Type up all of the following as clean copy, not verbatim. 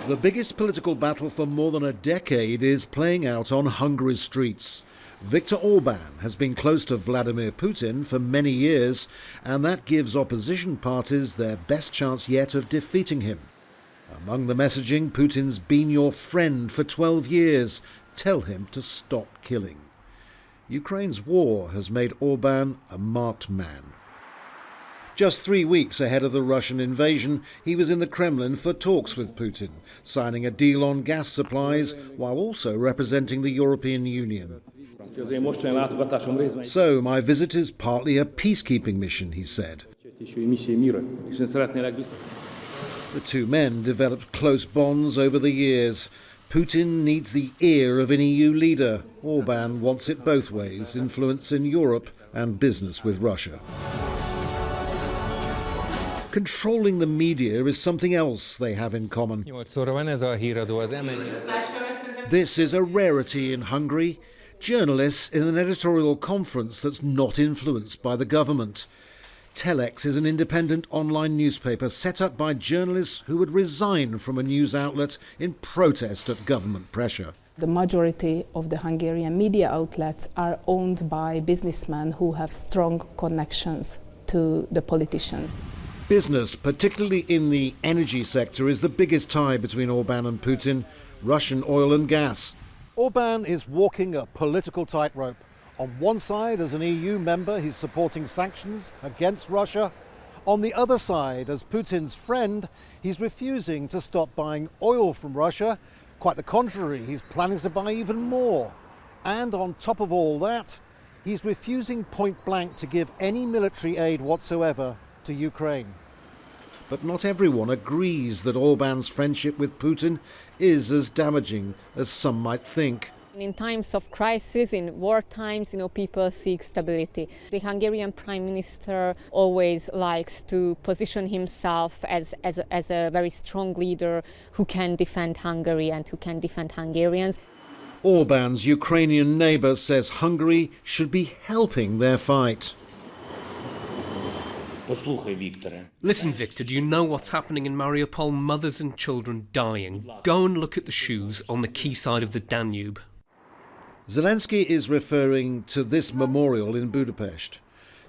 The biggest political battle for more than a decade is playing out on Hungary's streets. Viktor Orban has been close to Vladimir Putin for many years, and that gives opposition parties their best chance yet of defeating him. Among the messaging, Putin's been your friend for 12 years. Tell him to stop killing. Ukraine's war has made Orban a marked man. Just 3 weeks ahead of the Russian invasion, he was in the Kremlin for talks with Putin, signing a deal on gas supplies while also representing the European Union. So my visit is partly a peacekeeping mission, he said. The two men developed close bonds over the years. Putin needs the ear of an EU leader. Orban wants it both ways, influence in Europe and business with Russia. Controlling the media is something else they have in common. This is a rarity in Hungary. Journalists in an editorial conference that's not influenced by the government. Telex is an independent online newspaper set up by journalists who would resign from a news outlet in protest at government pressure. The majority of the Hungarian media outlets are owned by businessmen who have strong connections to the politicians. Business, particularly in the energy sector, is the biggest tie between Orban and Putin, Russian oil and gas. Orban is walking a political tightrope. On one side, as an EU member, he's supporting sanctions against Russia. On the other side, as Putin's friend, he's refusing to stop buying oil from Russia. Quite the contrary, he's planning to buy even more. And on top of all that, he's refusing point blank to give any military aid whatsoever to Ukraine. But not everyone agrees that Orban's friendship with Putin is as damaging as some might think. In times of crisis, in war times, people seek stability. The Hungarian Prime Minister always likes to position himself as a very strong leader who can defend Hungary and who can defend Hungarians. Orban's Ukrainian neighbour says Hungary should be helping their fight. Listen, Victor, do you know what's happening in Mariupol? Mothers and children dying. Go and look at the shoes on the quayside of the Danube. Zelensky is referring to this memorial in Budapest.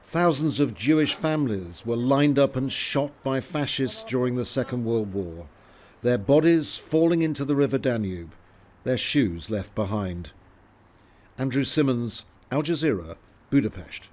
Thousands of Jewish families were lined up and shot by fascists during the Second World War. Their bodies falling into the River Danube, their shoes left behind. Andrew Simmons, Al Jazeera, Budapest.